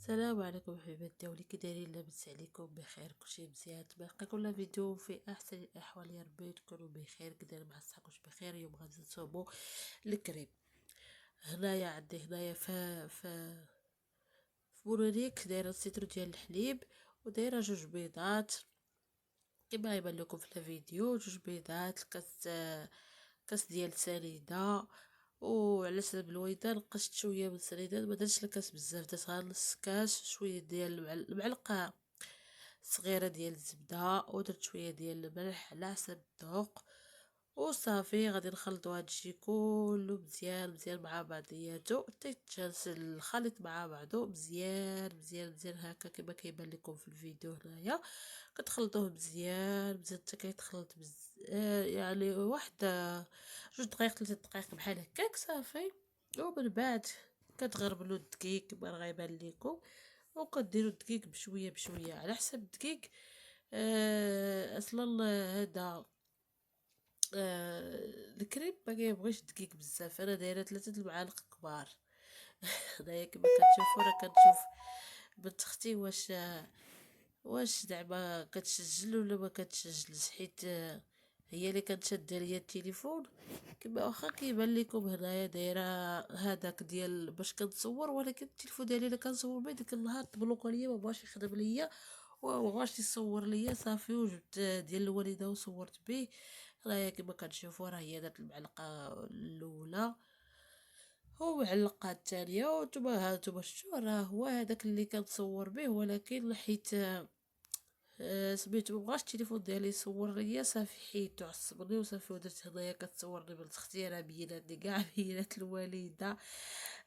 السلام عليكم حبيبات داولي، كي دايرين؟ لاباس عليكم؟ بخير؟ كلشي مزيان؟ تبارك كل فيديو في احسن الاحوال. يا ربي تكونوا بخير. كداير مع صحابكم بخير؟ اليوم غادي نصوبوا الكريم. هنايا عندي هنايا في بورونيك دايره السيترو ديال الحليب، ودايره جوج بيضات كما يبان لكم في الفيديو. جوج بيضات، كاس ديال سنيده. وعلى حسب الويدة نقشت شويه من السنيده، ما درتش الكاس بزاف، درت غير نص كاس. شويه ديال المعلقه صغيره ديال الزبده، ودرت شويه ديال الملح على حسب الذوق. وصافي غادي نخلطوا هادشي كله مزيان مزيان مع بعضياتو حتى يتجانس الخليط مع بعضو مزيان مزيان مزيان هكا كما كيبان لكم في الفيديو هنايا. كتخلطوه مزيان مزيان حتى كيتخلط يعني واحد جوج دقائق 3 دقائق بحال هكاك صافي. ومن بعد كتغربلوا الدقيق كما راه غيبان لكم، وكديروا الدقيق بشويه بشويه على حسب الدقيق. اصلا هذا الكريم ما كيبغيش دقيق بزاف. انا دايره 3 المعالق كبار. هنايا كما كتشوفوا راه كنشوف بنت اختي واش زعما كتسجل ولا ما كتسجلش، حيت هي اللي كانت شاده ليا التليفون. كما واخا كيبان لكم هنايا دايره هذاك ديال باش كنصور، ولكن التليفون ديالي الا كنصور به ديك النهار تبلوكا ليا، ما بغاش يخدم ليا وما بغاش يصور ليا صافي. وجبت ديال الوالده وصورت به. هنايا كما كتشوفوا راه هي دات المعلقه الاولى ومعلقه الثانيه، وانتما هانتوما شفتوا راه هو هذاك اللي كنصور به. ولكن حيت سميتو مبغاش التليفون ديالي يصور ليا صافي حيدتو عصبني وصافي. ودرت هنايا كتصورني بنت اختي، راه بيناتني كاع بينات الوالده.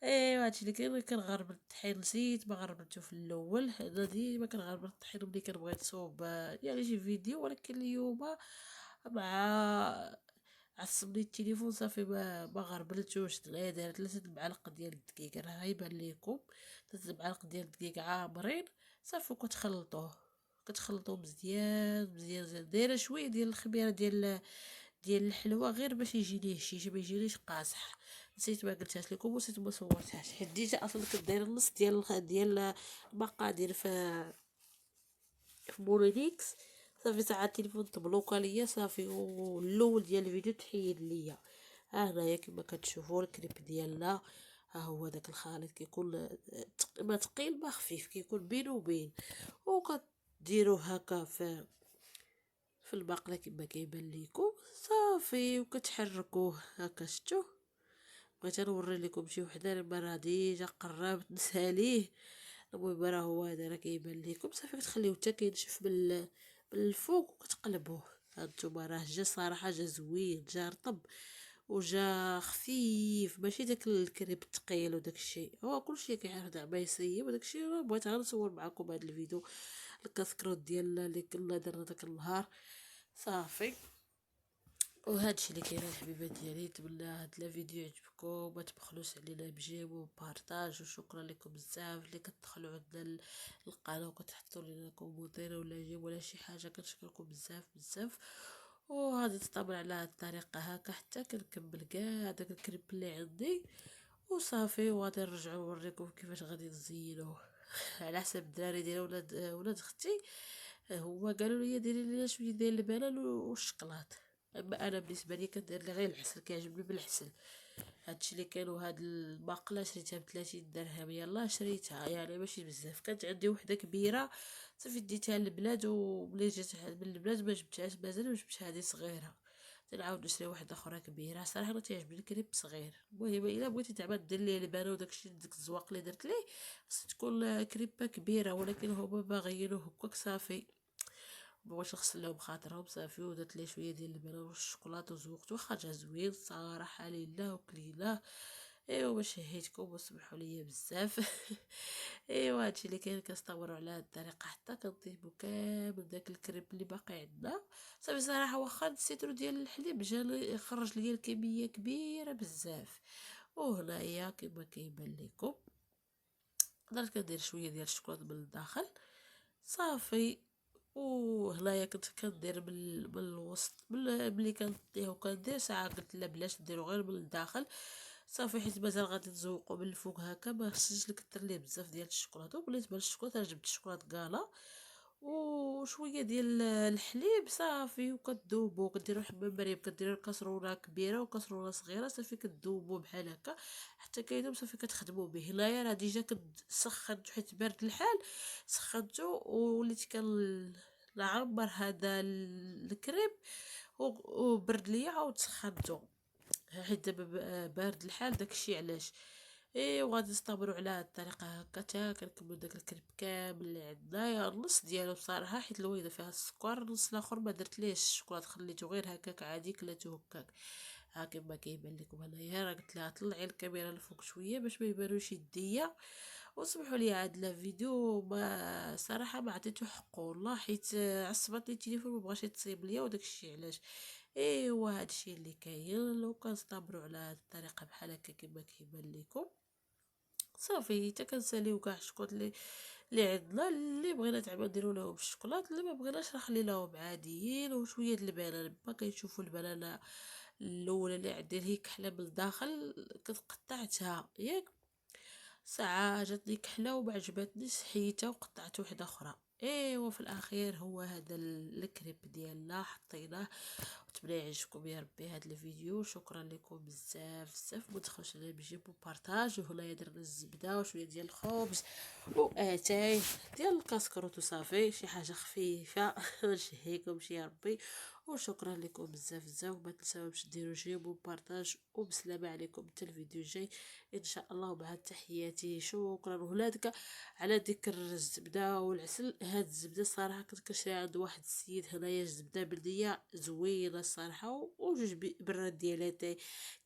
ايوا هادشي اللي كاين. كنغربل الطحين، نسيت ما غربلتو في الاول. انا ديما كنغربل الطحين ملي كنبغي نصوب يعني شي فيديو، ولكن اليوم مع عصبني التليفون صافي ما غربلتوش. دغيا دايره 3 المعالق ديال الدقيق، راه غيبان ليكم 3 المعالق ديال الدقيق عامرين صافي. كتخلطوا مزيان مزيان مزيان. دايره شويه ديال الخميره ديال الحلوه غير باش يجيني هشيش، ما يجينيش قاصح. نسيت ما قلتهاش لكم ونسيت ما صورتهاش، حيت ديجا اصلا كنت دايره النص ديال المقادير في مورينيكس صافي. ساعات التليفون تبلوكا ليا صافي، والاول ديال الفيديو تحيد ليا. ها هنايا كما كتشوفوا الكريب ديالنا. ها هو داك الخليط كيكون ما ثقيل ما خفيف، كيكون بين وبين. وكديروه هكا في المقله كما كيبان ليكم صافي، وكتحركوه هكا. شفتوا؟ بغيت نوري لكم شي وحده لما راه ديجا قربت نساليه. المهم راه هو هذا راه كيبان لكم صافي. كتخليوه حتى كينشف من الفوق وكتقلبوه. هانتوما راه جا صراحه جا زوين، جا رطب وجا خفيف، ماشي داك الكريب الثقيل وداك الشيء. هو كلشي كيعرف زعما يسيب وداك الشيء. بغيت غير نصور معكم هذا الفيديو الكاسكروت ديالنا اللي كنا درنا داك النهار صافي. وهادشي اللي كاين الحبيبات ديالي. نتمنى هاد الفيديو يعجبكم، ما تبخلوش علينا بجيم وبارطاج. وشكرا لكم بزاف اللي كتدخلوا عندنا القناه وكتحطوا لنا كومونتير ولا جيم ولا شي حاجه. كنشكركم بزاف بزاف. وغادي تطابل على هاد الطريقه هكا حتى كنكمل كاع داك الكريب اللي عندي وصافي. وغادي نرجعو نوريكم كيفاش غادي نزينوه على حسب الدراري ديالي ولاد اختي. هما قالوا لي ديري لنا شويه ديال البنان والشكلاط. اما انا بالنسبه لي كندير لي غير العسل، كيعجبني بالعسل. هادشي اللي كان. وهاد الباقله شريتها ب30 درهم، يلا شريتها يعني ماشي بزاف. كانت عندي وحده كبيره صافي ديتها للبلاد، وملي جات من البلاد ما جبتهاش مازال، وجبت هذه صغيره. تنعاود نشري واحده اخرى كبيره. صراحه انا تيعجبني الكريب صغير. المهم الا بغيتي زعما دير ليه البانه وداكشي ديك الزواق اللي درت ليه، خص تكون كريبه كبيره. ولكن هما باغيينوه هكاك صافي. بغيت نغسل لهم خاطرهم صافي. ودرت ليه شويه ديال اللبن والشوكولاته وزوقت، واخا جا زوين الصراحه لله وكليناه. ايوا باش شهيتكم وسمحوا لي بزاف. ايوا هادشي اللي كاين. كنستمروا على هاد الطريقه حتى كنطيبوا كامل داك الكريب اللي باقي عندنا صافي. صراحه واخا السيترو ديال الحليب جا خرج ليا الكميه كبيره بزاف. وهنايا كما كيبان لكم درت كندير شويه ديال الشوكولاته من الداخل صافي. وهنايا كنت كندير من الوسط. ملي كنطيح وكندير ساعه قلت لا بلاش ديرو غير من الداخل صافي حيت مازال غادي تزوقو من الفوق هكا، ما خصنيش نكثر ليه بزاف ديال الشوكولاته. وبالنسبه للشوكولاته أنا جبت الشوكولاط كالا وشويه ديال الحليب صافي، وكتذوبو كديرو حبه مريم، كديرو كاسرونه كبيره وكاسرونه صغيره صافي كتذوبو بحال هكا حتى كيذوب صافي كتخدمو به. هنايا راه ديجا كتسخن حيت بارد الحال، سخنتو ووليت نعمر هذا الكريم وبرد ليا عاود سخنتو حيت دابا بارد الحال، داكشي علاش. وغادي نستمروا على هاد الطريقه هكا تا كنكملوا داك الكريب كامل اللي عندنا. النص ديالو بصراحه حيت الويضه فيها السكر، النص الاخر ما درت ليش الشوكولاط، خليته غير هكاك عادي كليته هكاك ها كما كيبان لكم هنايا. راه قلت لها طلعي الكاميرا لفوق شويه باش ما يبانوش يديا. وسمحوا لي هاد الفيديو ما صراحه ما عطيتو حقه والله، حيت عصبتني التليفون ما بغاش يتصيب ليا وداكشي علاش. ايوا هادشي اللي كاين. لو كنصبروا على هاد الطريقه بحال هكا كما كيبان لكم صافي حتى كنساليو كاع الشكوط اللي عندنا. اللي بغينا تعبا نديرو لهم الشكلاط، اللي ما بغيناش راه خليناهم عاديين. وشويه د البنان ما كيشوفوا البنانه الاولى اللي عندي هي كحله من الداخل كنت قطعتها ياك، ساعه جاتني كحله وما عجبتنيش حيتها وقطعت وحده اخرى. ايوا في الاخير هو هذا الكريب ديالنا حطيناه. نتمنى يعجبكم يا ربي هذا الفيديو. شكرا لكم بزاف بزاف، ما تخافوش على بجيبو بارطاج. وهنايا درنا الزبده وشويه ديال الخبز واتاي ديال الكاسكروت وصافي شي حاجه خفيفه نشهيكم شي يا ربي. وشكرا لكم بزاف بزاف، وما تنساوش ديروا جيمو بارطاج. وبسلامه عليكم حتى الفيديو الجاي ان شاء الله. مع تحياتي شكرا. وهنادك على ذكر الزبده والعسل، هاد الزبده الصراحه كنت كنشريها عند واحد السيد هنايا، زبده بلديه زوينه الصراحه، وجوج براد ديالها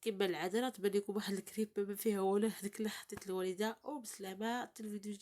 كما العاده. راه تبان لكم واحد الكريب ما فيها والو، هذيك اللي حطيت الوالده. وبسلامه حتى الفيديو الجاي.